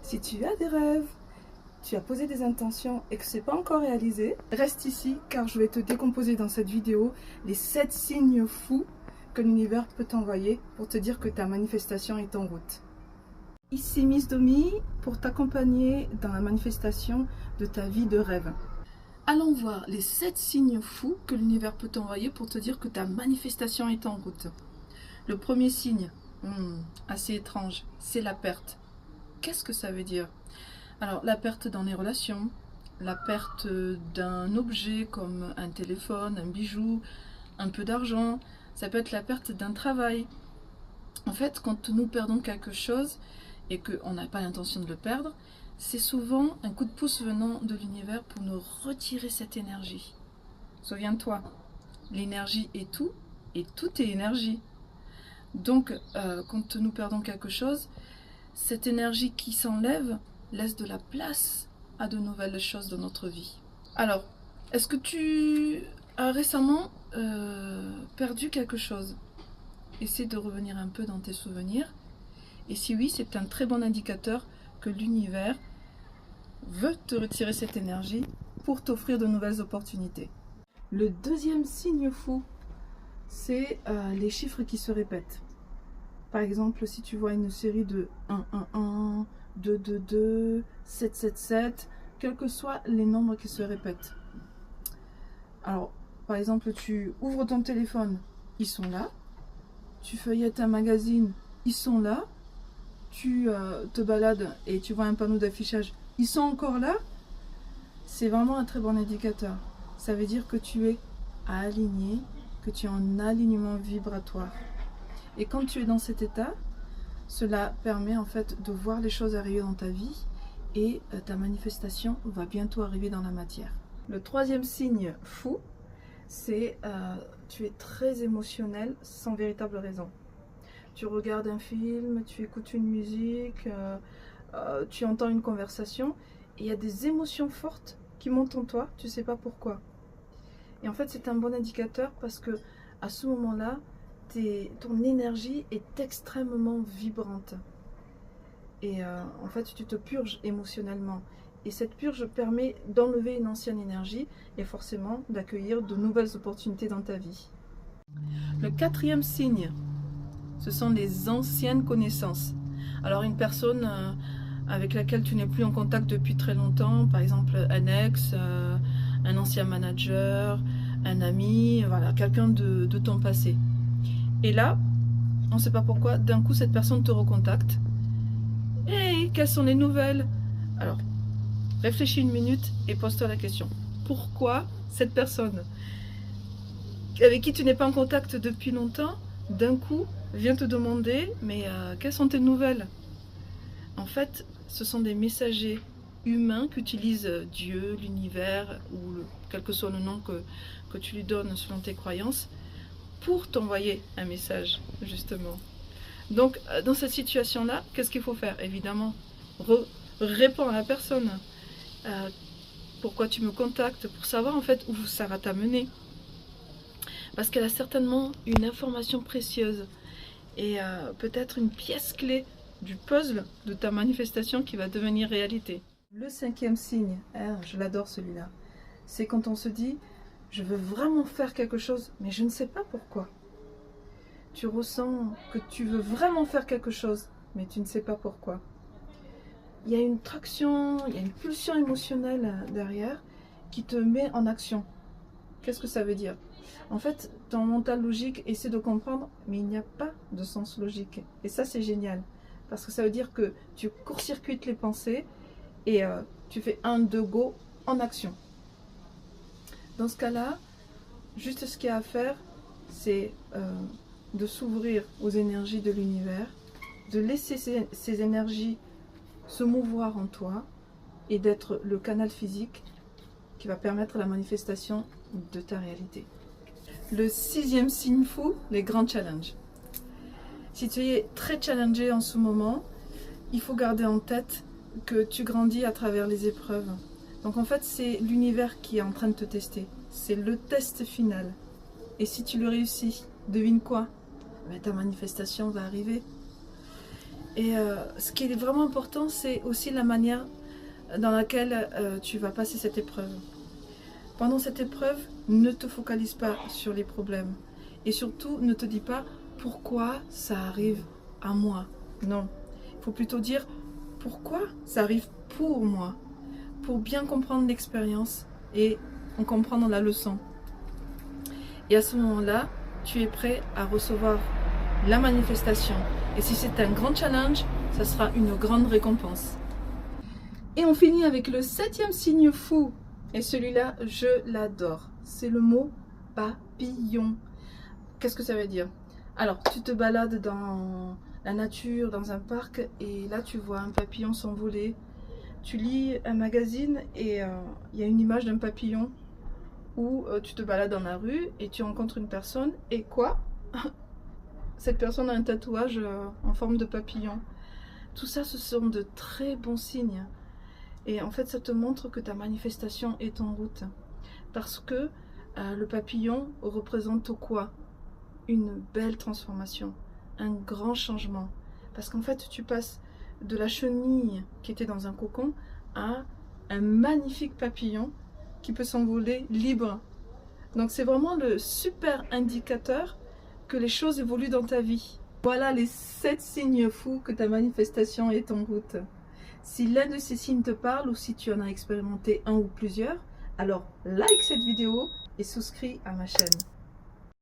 Si tu as des rêves, tu as posé des intentions et que ce n'est pas encore réalisé, reste ici car je vais te décomposer dans cette vidéo les 7 signes fous que l'univers peut t'envoyer pour te dire que ta manifestation est en route. Ici Miss Domi pour t'accompagner dans la manifestation de ta vie de rêve. Allons voir les 7 signes fous que l'univers peut t'envoyer pour te dire que ta manifestation est en route. Le premier signe, assez étrange, c'est la perte. Qu'est-ce que ça veut dire? Alors, la perte dans les relations, la perte d'un objet comme un téléphone, un bijou, un peu d'argent, ça peut être la perte d'un travail. En fait, quand nous perdons quelque chose et qu'on n'a pas l'intention de le perdre, c'est souvent un coup de pouce venant de l'univers pour nous retirer cette énergie. Souviens-toi, l'énergie est tout et tout est énergie. Donc, quand nous perdons quelque chose, cette énergie qui s'enlève laisse de la place à de nouvelles choses dans notre vie. Alors, est-ce que tu as récemment perdu quelque chose? Essaie de revenir un peu dans tes souvenirs. Et si oui, c'est un très bon indicateur que l'univers veut te retirer cette énergie pour t'offrir de nouvelles opportunités. Le deuxième signe fou, c'est les chiffres qui se répètent. Par exemple, si tu vois une série de 1, 1, 1, 2, 2, 2, 7, 7, 7, quels que soient les nombres qui se répètent. Alors, par exemple, tu ouvres ton téléphone, ils sont là. Tu feuillettes un magazine, ils sont là. Tu te balades et tu vois un panneau d'affichage, ils sont encore là. C'est vraiment un très bon indicateur. Ça veut dire que tu es aligné, que tu es en alignement vibratoire. Et quand tu es dans cet état, cela permet en fait de voir les choses arriver dans ta vie et ta manifestation va bientôt arriver dans la matière. Le troisième signe fou, c'est tu es très émotionnel sans véritable raison. Tu regardes un film, tu écoutes une musique, tu entends une conversation et il y a des émotions fortes qui montent en toi, tu ne sais pas pourquoi. Et en fait, c'est un bon indicateur parce que à ce moment-là, ton énergie est extrêmement vibrante. Et en fait, tu te purges émotionnellement. Et cette purge permet d'enlever une ancienne énergie et forcément d'accueillir de nouvelles opportunités dans ta vie. Le quatrième signe, ce sont les anciennes connaissances. Alors une personne avec laquelle tu n'es plus en contact depuis très longtemps, par exemple un ex, un ancien manager, un ami, voilà, quelqu'un de ton passé. Et là, on ne sait pas pourquoi, d'un coup cette personne te recontacte. Hey, quelles sont les nouvelles? Alors, réfléchis une minute et pose-toi la question. Pourquoi cette personne avec qui tu n'es pas en contact depuis longtemps, d'un coup, vient te demander, mais quelles sont tes nouvelles? En fait, ce sont des messagers humains qu'utilise Dieu, l'univers, ou quel que soit le nom que tu lui donnes selon tes croyances, pour t'envoyer un message, justement. Donc, dans cette situation-là, qu'est-ce qu'il faut faire? Évidemment, réponds à la personne. Pourquoi tu me contactes? Pour savoir en fait où ça va t'amener. Parce qu'elle a certainement une information précieuse et peut-être une pièce clé du puzzle de ta manifestation qui va devenir réalité. Le cinquième signe, je l'adore celui-là, c'est quand on se dit « je veux vraiment faire quelque chose, mais je ne sais pas pourquoi ». Tu ressens que tu veux vraiment faire quelque chose, mais tu ne sais pas pourquoi. Il y a une traction, il y a une pulsion émotionnelle derrière qui te met en action. Qu'est-ce que ça veut dire? En fait, ton mental logique essaie de comprendre, mais il n'y a pas de sens logique. Et ça, c'est génial. Parce que ça veut dire que tu court-circuites les pensées et tu fais 1, 2, go, en action. Dans ce cas-là, juste ce qu'il y a à faire, c'est de s'ouvrir aux énergies de l'univers, de laisser ces énergies se mouvoir en toi et d'être le canal physique qui va permettre la manifestation de ta réalité. Le sixième signe fou, les grands challenges. Si tu es très challengé en ce moment, il faut garder en tête que tu grandis à travers les épreuves. Donc en fait, c'est l'univers qui est en train de te tester. C'est le test final. Et si tu le réussis, devine quoi? Ta manifestation va arriver. Et ce qui est vraiment important, c'est aussi la manière dans laquelle tu vas passer cette épreuve. Pendant cette épreuve, ne te focalise pas sur les problèmes. Et surtout, ne te dis pas pourquoi ça arrive à moi. Non, il faut plutôt dire pourquoi ça arrive pour moi. Pour bien comprendre l'expérience et en comprendre la leçon. Et à ce moment-là, tu es prêt à recevoir la manifestation. Et si c'est un grand challenge, ça sera une grande récompense. Et on finit avec le 7e signe fou. Et celui-là, je l'adore. C'est le mot papillon. Qu'est-ce que ça veut dire? Alors, tu te balades dans la nature, dans un parc, et là, tu vois un papillon s'envoler. Tu lis un magazine et il y a une image d'un papillon où tu te balades dans la rue et tu rencontres une personne. Et quoi? Cette personne a un tatouage en forme de papillon. Tout ça, ce sont de très bons signes. Et en fait, ça te montre que ta manifestation est en route. Parce que le papillon représente quoi? Une belle transformation, un grand changement. Parce qu'en fait, tu passes de la chenille qui était dans un cocon à un magnifique papillon qui peut s'envoler libre. Donc c'est vraiment le super indicateur que les choses évoluent dans ta vie. Voilà les 7 signes fous que ta manifestation est en route. Si l'un de ces signes te parle ou si tu en as expérimenté un ou plusieurs, alors like cette vidéo et souscris à ma chaîne.